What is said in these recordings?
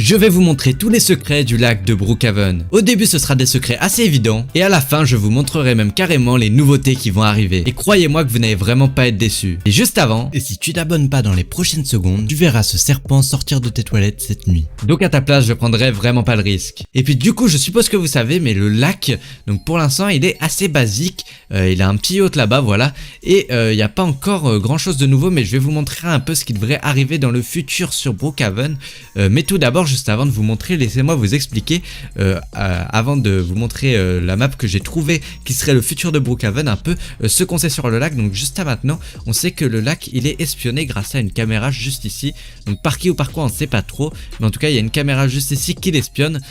je vais vous montrer tous les secrets du lac de Brookhaven. Au début ce sera des secrets assez évidents et à la fin je vous montrerai même carrément les nouveautés qui vont arriver. Et croyez-moi que vous n'allez vraiment pas être déçus. Et juste avant, et si tu t'abonnes pas dans les prochaines secondes, tu verras ce serpent sortir de tes toilettes cette nuit. Donc à ta place je prendrai vraiment pas le risque. Et puis du coup je suppose que vous savez, mais le lac, donc pour l'instant il est assez basique. Il a un petit yacht là-bas, voilà. Et il n'y a pas encore grand chose de nouveau, mais je vais vous montrer un peu ce qui devrait arriver dans le futur sur Brookhaven. Mais tout d'abord, juste avant de vous montrer, laissez-moi vous expliquer, avant de vous montrer la map que j'ai trouvée, qui serait le futur de Brookhaven, un peu ce qu'on sait sur le lac. Donc juste à maintenant, on sait que le lac, il est espionné grâce à une caméra juste ici. Donc par qui ou par quoi, on ne sait pas trop. Mais en tout cas, il y a une caméra juste ici qui l'espionne.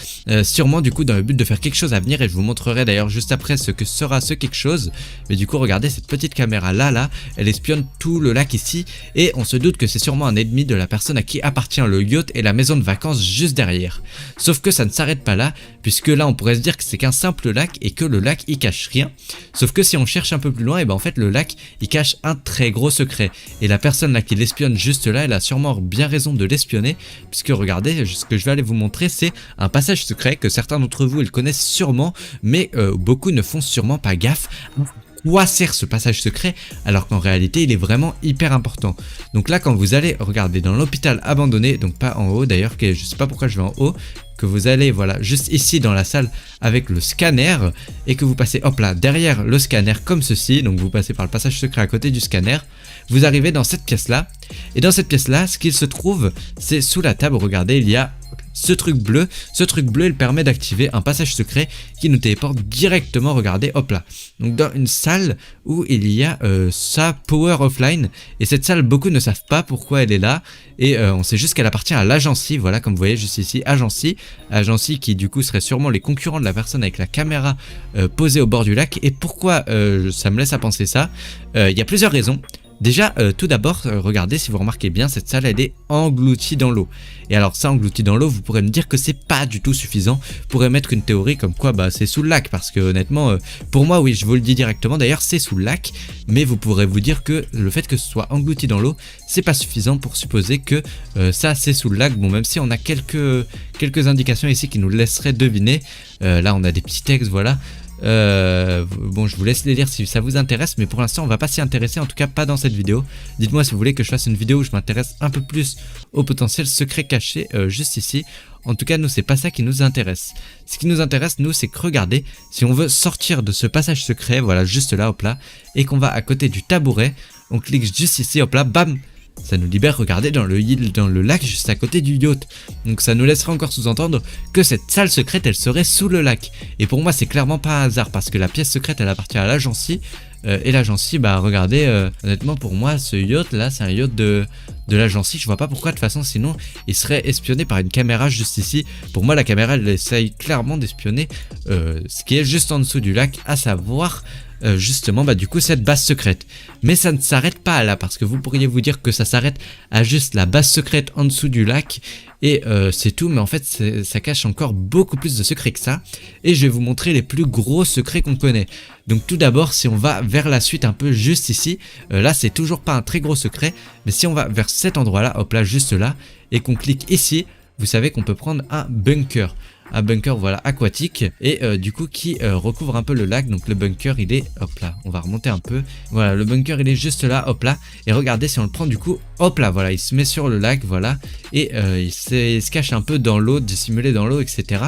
Sûrement du coup dans le but de faire quelque chose à venir. Et je vous montrerai d'ailleurs juste après ce que sera ce quelque chose. Mais du coup regardez cette petite caméra là, elle espionne tout le lac ici. Et on se doute que c'est sûrement un ennemi de la personne à qui appartient le yacht et la maison de vacances juste derrière. Sauf que ça ne s'arrête pas là, puisque là on pourrait se dire que c'est qu'un simple lac et que le lac il cache rien. Sauf que si on cherche un peu plus loin, et ben en fait le lac il cache un très gros secret. Et la personne là qui l'espionne juste là, elle a sûrement bien raison de l'espionner, puisque regardez, ce que je vais aller vous montrer, c'est un passage secret que certains d'entre vous ils connaissent sûrement, mais beaucoup ne font sûrement pas gaffe. Quoi sert ce passage secret alors qu'en réalité il est vraiment hyper important. Donc là quand vous allez regarder dans l'hôpital abandonné, donc pas en haut d'ailleurs, que je sais pas pourquoi je vais en haut, que vous allez voilà juste ici dans la salle avec le scanner et que vous passez hop là derrière le scanner comme ceci, donc vous passez par le passage secret à côté du scanner, vous arrivez dans cette pièce là, et dans cette pièce là ce qu'il se trouve c'est sous la table, regardez il y a ce truc bleu il permet d'activer un passage secret qui nous téléporte directement, regardez hop là, donc dans une salle où il y a sa power offline, et cette salle beaucoup ne savent pas pourquoi elle est là, et on sait juste qu'elle appartient à l'Agency, voilà comme vous voyez juste ici, Agency qui du coup serait sûrement les concurrents de la personne avec la caméra posée au bord du lac. Et pourquoi ça me laisse à penser ça, il y a plusieurs raisons. Déjà, tout d'abord, regardez, si vous remarquez bien, cette salle elle est engloutie dans l'eau. Et alors ça, englouti dans l'eau, vous pourrez me dire que c'est pas du tout suffisant pour émettre une théorie comme quoi bah c'est sous le lac, parce que honnêtement, pour moi oui, je vous le dis directement, d'ailleurs c'est sous le lac, mais vous pourrez vous dire que le fait que ce soit englouti dans l'eau, c'est pas suffisant pour supposer que ça c'est sous le lac. Bon, même si on a quelques indications ici qui nous laisseraient deviner, là on a des petits textes, voilà. Bon, je vous laisse les lire si ça vous intéresse, mais pour l'instant on va pas s'y intéresser, en tout cas pas dans cette vidéo. Dites-moi si vous voulez que je fasse une vidéo où je m'intéresse un peu plus au potentiel secret caché juste ici. En tout cas nous c'est pas ça qui nous intéresse. Ce qui nous intéresse nous c'est que regardez, si on veut sortir de ce passage secret, voilà juste là hop là, et qu'on va à côté du tabouret, on clique juste ici hop là, bam, ça nous libère, regardez, dans le lac juste à côté du yacht. Donc ça nous laisserait encore sous-entendre que cette salle secrète elle serait sous le lac. Et pour moi c'est clairement pas un hasard, parce que la pièce secrète elle appartient à l'Agency. Et l'Agency, bah regardez, honnêtement pour moi ce yacht là c'est un yacht de l'Agency. Je vois pas pourquoi, de toute façon sinon il serait espionné par une caméra juste ici. Pour moi la caméra elle essaye clairement d'espionner ce qui est juste en dessous du lac, à savoir justement bah du coup cette base secrète. Mais ça ne s'arrête pas là, parce que vous pourriez vous dire que ça s'arrête à juste la base secrète en dessous du lac et c'est tout, mais en fait ça cache encore beaucoup plus de secrets que ça, et je vais vous montrer les plus gros secrets qu'on connaît. Donc tout d'abord, si on va vers la suite un peu juste ici, là c'est toujours pas un très gros secret, mais si on va vers cet endroit là, hop là juste là, et qu'on clique ici, vous savez qu'on peut prendre un bunker voilà aquatique, et du coup qui recouvre un peu le lac. Donc le bunker il est hop là, on va remonter un peu, voilà le bunker il est juste là hop là, et regardez si on le prend du coup hop là, voilà il se met sur le lac, voilà, et il se cache un peu dans l'eau, dissimulé dans l'eau, etc.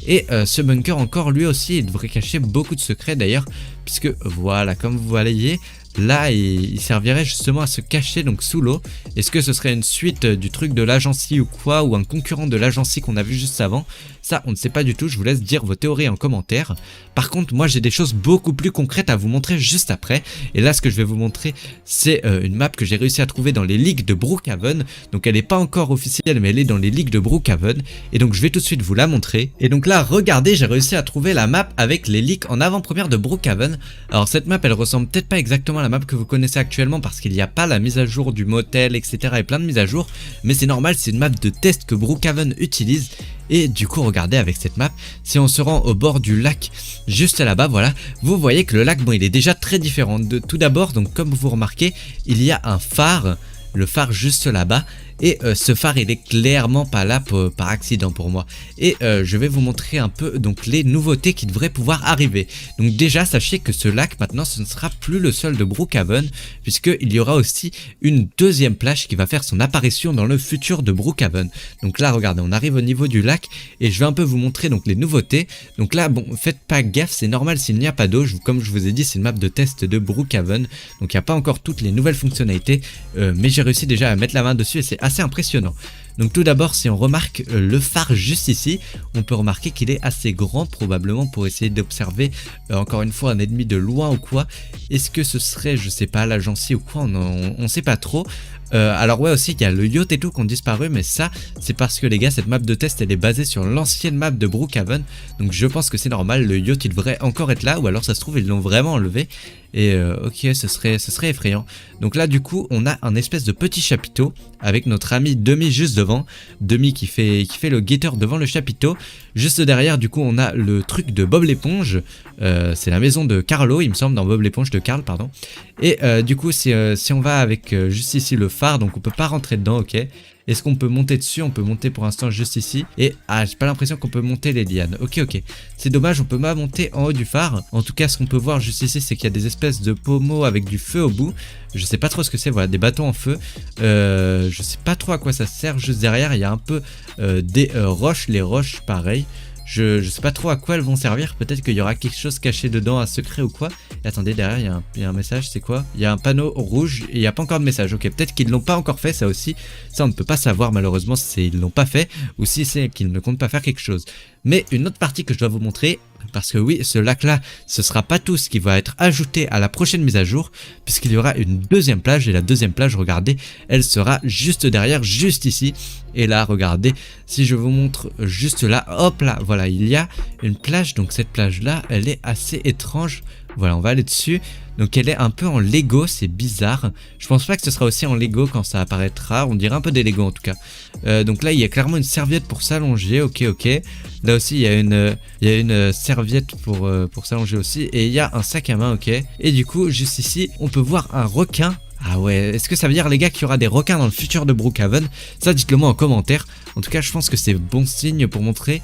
Et ce bunker encore lui aussi il devrait cacher beaucoup de secrets d'ailleurs, puisque voilà comme vous voyez là il servirait justement à se cacher donc sous l'eau. Est-ce que ce serait une suite du truc de l'Agency ou quoi, ou un concurrent de l'Agency qu'on a vu juste avant? Ça on ne sait pas du tout, je vous laisse dire vos théories en commentaire. Par contre moi j'ai des choses beaucoup plus concrètes à vous montrer juste après, et là ce que je vais vous montrer c'est une map que j'ai réussi à trouver dans les leaks de Brookhaven. Donc elle n'est pas encore officielle mais elle est dans les leaks de Brookhaven, et donc je vais tout de suite vous la montrer. Et donc là regardez, j'ai réussi à trouver la map avec les leaks en avant-première de Brookhaven. Alors cette map elle ressemble peut-être pas exactement à la map que vous connaissez actuellement, parce qu'il n'y a pas la mise à jour du motel etc et plein de mises à jour, mais c'est normal, c'est une map de test que Brookhaven utilise. Et du coup regardez avec cette map, si on se rend au bord du lac juste là-bas, voilà, vous voyez que le lac bon il est déjà très différent. Tout d'abord, donc comme vous remarquez, il y a un phare, le phare juste là-bas, Et ce phare il est clairement pas là par accident pour moi. Et je vais vous montrer un peu donc les nouveautés qui devraient pouvoir arriver. Donc déjà sachez que ce lac maintenant ce ne sera plus le seul de Brookhaven, puisqu'il y aura aussi une deuxième plage qui va faire son apparition dans le futur de Brookhaven. Donc là regardez, on arrive au niveau du lac et je vais un peu vous montrer donc les nouveautés. Donc là bon, faites pas gaffe, c'est normal s'il n'y a pas d'eau, comme je vous ai dit c'est une map de test de Brookhaven, donc il n'y a pas encore toutes les nouvelles fonctionnalités, mais j'ai réussi déjà à mettre la main dessus et c'est assez impressionnant. Donc tout d'abord si on remarque le phare juste ici, on peut remarquer qu'il est assez grand probablement pour essayer d'observer encore une fois un ennemi de loin ou quoi. Est-ce que ce serait je sais pas l'agence ou quoi, on sait pas trop. Alors ouais aussi il y a le yacht et tout qui ont disparu, mais ça c'est parce que les gars cette map de test elle est basée sur l'ancienne map de Brookhaven, donc je pense que c'est normal, le yacht il devrait encore être là ou alors ça se trouve ils l'ont vraiment enlevé. Et ok ce serait effrayant. Donc là du coup on a un espèce de petit chapiteau avec notre ami Demi juste devant, Demi qui fait le guetteur devant le chapiteau. Juste derrière du coup on a le truc de Bob l'éponge, c'est la maison de Carlo il me semble, dans Bob l'éponge de Carl pardon. Et du coup si on va avec juste ici le phare, donc on peut pas rentrer dedans, ok. Est-ce qu'on peut monter dessus? On peut monter pour l'instant juste ici. Et j'ai pas l'impression qu'on peut monter les lianes. Ok. C'est dommage, on peut pas monter en haut du phare. En tout cas, ce qu'on peut voir juste ici, c'est qu'il y a des espèces de pommeaux avec du feu au bout. Je sais pas trop ce que c'est, voilà, des bâtons en feu. Je sais pas trop à quoi ça sert. Juste derrière, il y a un peu des roches. Les roches, pareil. Je sais pas trop à quoi elles vont servir, peut-être qu'il y aura quelque chose caché dedans, un secret ou quoi. Et attendez, derrière il y a un message, c'est quoi? Il y a un panneau rouge et il n'y a pas encore de message. Ok, peut-être qu'ils l'ont pas encore fait, ça aussi. Ça on ne peut pas savoir malheureusement si ils l'ont pas fait ou si c'est qu'ils ne comptent pas faire quelque chose. Mais une autre partie que je dois vous montrer, parce que oui, ce lac là, ce sera pas tout ce qui va être ajouté à la prochaine mise à jour, puisqu'il y aura une deuxième plage, et la deuxième plage, regardez, elle sera juste derrière, juste ici. Et là, regardez, si je vous montre juste là, hop là, voilà, il y a une plage, donc cette plage là, elle est assez étrange. Voilà, on va aller dessus. Donc elle est un peu en Lego, c'est bizarre. Je pense pas que ce sera aussi en Lego quand ça apparaîtra. On dirait un peu des Lego en tout cas. Donc là il y a clairement une serviette pour s'allonger. Ok. Là aussi il y a une serviette pour s'allonger aussi. Et il y a un sac à main, ok. Et du coup juste ici on peut voir un requin. Ah ouais, est-ce que ça veut dire les gars qu'il y aura des requins dans le futur de Brookhaven? Ça dites-le moi en commentaire. En tout cas je pense que c'est bon signe pour montrer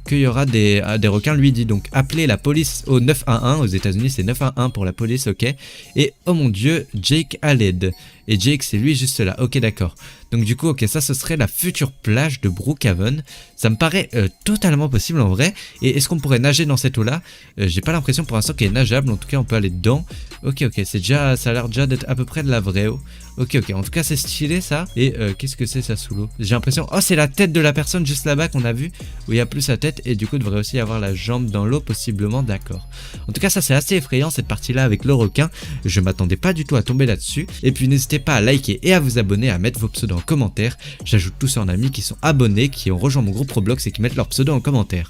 qu'il y aura des requins. Lui dit donc appelez la police au 911, aux États-Unis c'est 911 pour la police, ok. Et oh mon dieu, Jake à l'aide. Et Jake c'est lui juste là, ok d'accord. Donc du coup ok, ça ce serait la future plage de Brookhaven. Ça me paraît totalement possible en vrai. Et est-ce qu'on pourrait nager dans cette eau là? J'ai pas l'impression pour l'instant qu'elle est nageable, en tout cas on peut aller dedans. Ok, c'est déjà, ça a l'air déjà d'être à peu près de la vraie eau. Ok, en tout cas c'est stylé ça. Et qu'est-ce que c'est ça sous l'eau? J'ai l'impression, oh c'est la tête de la personne juste là-bas qu'on a vu, où il y a plus sa tête, et du coup il devrait aussi avoir la jambe dans l'eau possiblement, d'accord. En tout cas ça c'est assez effrayant cette partie là avec le requin. Je m'attendais pas du tout à tomber là-dessus. Et puis n'hésitez pas à liker et à vous abonner, à mettre vos pseudos en commentaire. J'ajoute tous en amis qui sont abonnés, qui ont rejoint mon groupe Roblox et qui mettent leur pseudo en commentaire.